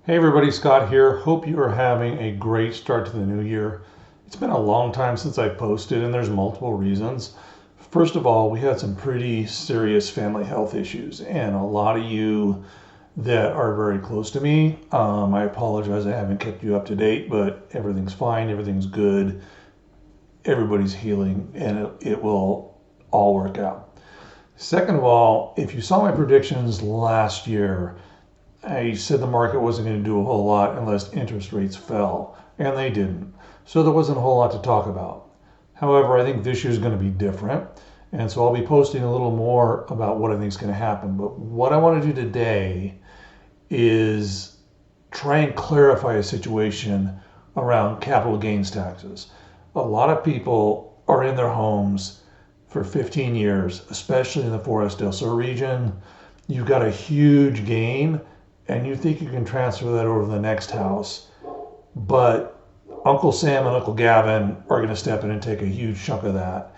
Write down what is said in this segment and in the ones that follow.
Hey everybody, Scott here. Hope you are having a great start to the new year. It's been a long time since I posted and there's multiple reasons. First of all, we had some pretty serious family health issues and a lot of you that are very close to me. I apologize I haven't kept you up to date, but everything's fine, everything's good, everybody's healing, and it will all work out. Second of all, if you saw my predictions last year, I said the market wasn't going to do a whole lot unless interest rates fell, and they didn't. So there wasn't a whole lot to talk about. However, I think this year is going to be different, and so I'll be posting a little more about what I think is going to happen. But what I want to do today is try and clarify a situation around capital gains taxes. A lot of people are in their homes for 15 years, especially in the Forest Delta region. You've got a huge gain and you think you can transfer that over to the next house, but Uncle Sam and Uncle Gavin are going to step in and take a huge chunk of that,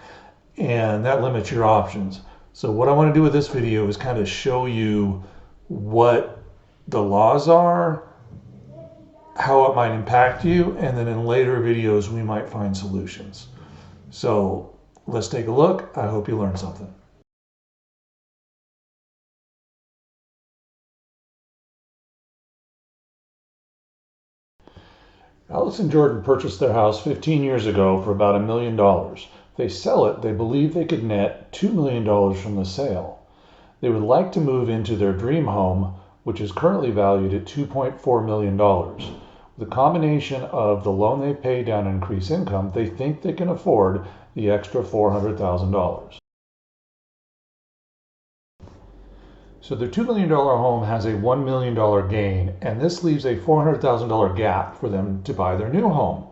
and that limits your options. So what I want to do with this video is kind of show you what the laws are, how it might impact you, and then in later videos we might find solutions. So let's take a look. I hope you learned something. Alex and Jordan purchased their house 15 years ago for about $1 million. They sell it, they believe they could net $2 million from the sale. They would like to move into their dream home, which is currently valued at $2.4 million. With a combination of the loan they pay down and increased income, they think they can afford the extra $400,000. So their $2 million home has a $1 million gain, and this leaves a $400,000 gap for them to buy their new home.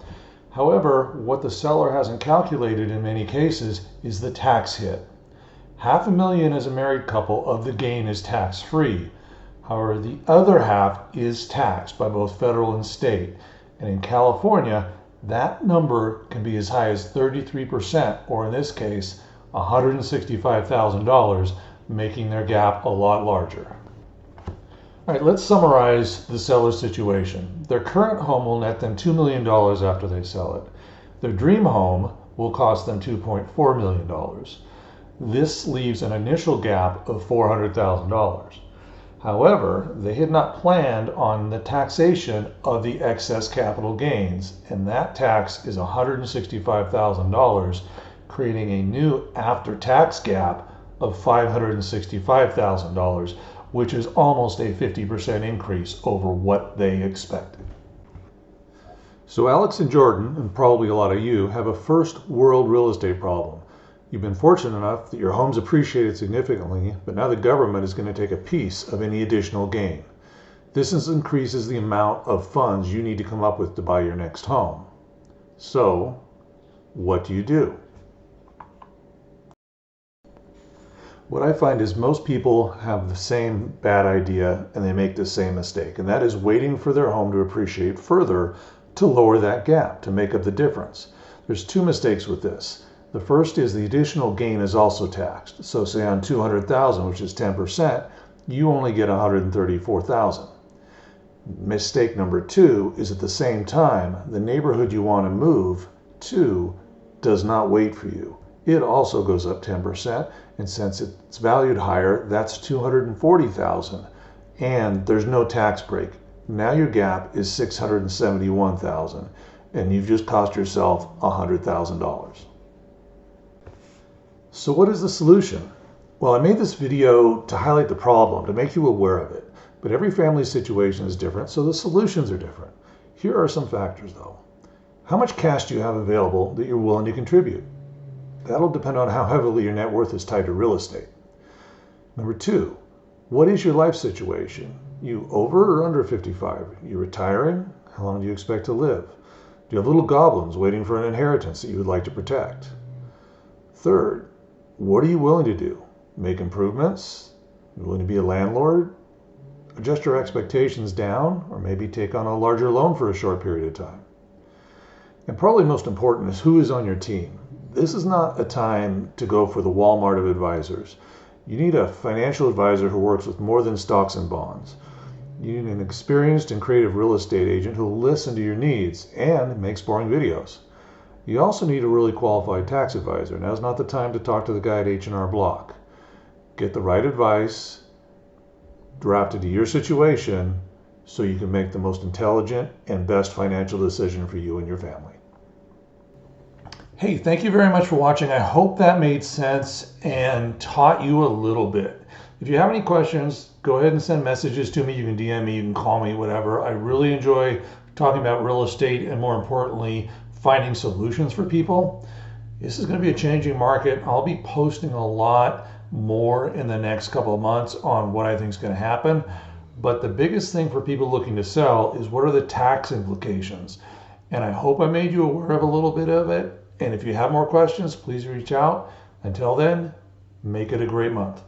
However, what the seller hasn't calculated in many cases is the tax hit. $500,000 as a married couple of the gain is tax-free. However, the other half is taxed by both federal and state. And in California, that number can be as high as 33%, or in this case, $165,000, making their gap a lot larger. All right, let's summarize the seller's situation. Their current home will net them $2 million after they sell it. Their dream home will cost them $2.4 million. This leaves an initial gap of $400,000. However, they had not planned on the taxation of the excess capital gains, and that tax is $165,000, creating a new after-tax gap of $565,000, which is almost a 50% increase over what they expected. So Alex and Jordan, and probably a lot of you, have a first world real estate problem. You've been fortunate enough that your home's appreciated significantly, but now the government is going to take a piece of any additional gain. This increases the amount of funds you need to come up with to buy your next home. So, what do you do? What I find is most people have the same bad idea and they make the same mistake, and that is waiting for their home to appreciate further to lower that gap, to make up the difference. There's two mistakes with this. The first is the additional gain is also taxed. So say on $200,000, which is 10%, you only get $134,000. Mistake number two is at the same time, the neighborhood you want to move to does not wait for you. It also goes up 10%, and since it's valued higher, that's $240,000, and there's no tax break. Now your gap is $671,000, and you've just cost yourself $100,000. So what is the solution? Well, I made this video to highlight the problem, to make you aware of it, but every family situation is different, so the solutions are different. Here are some factors though. How much cash do you have available that you're willing to contribute? That'll depend on how heavily your net worth is tied to real estate. Number two, what is your life situation? You over or under 55? You retiring? How long do you expect to live? Do you have little goblins waiting for an inheritance that you would like to protect? Third, what are you willing to do? Make improvements? Are you willing to be a landlord? Adjust your expectations down, or maybe take on a larger loan for a short period of time? And probably most important is who is on your team. This is not a time to go for the Walmart of advisors. You need a financial advisor who works with more than stocks and bonds. You need an experienced and creative real estate agent who will listen to your needs and makes boring videos. You also need a really qualified tax advisor. Now's not the time to talk to the guy at H&R Block. Get the right advice drafted to your situation so you can make the most intelligent and best financial decision for you and your family. Hey, thank you very much for watching. I hope that made sense and taught you a little bit. If you have any questions, go ahead and send messages to me. You can DM me, you can call me, whatever. I really enjoy talking about real estate and, more importantly, finding solutions for people. This is going to be a changing market. I'll be posting a lot more in the next couple of months on what I think is going to happen. But the biggest thing for people looking to sell is what are the tax implications? And I hope I made you aware of a little bit of it. And if you have more questions, please reach out. Until then, make it a great month.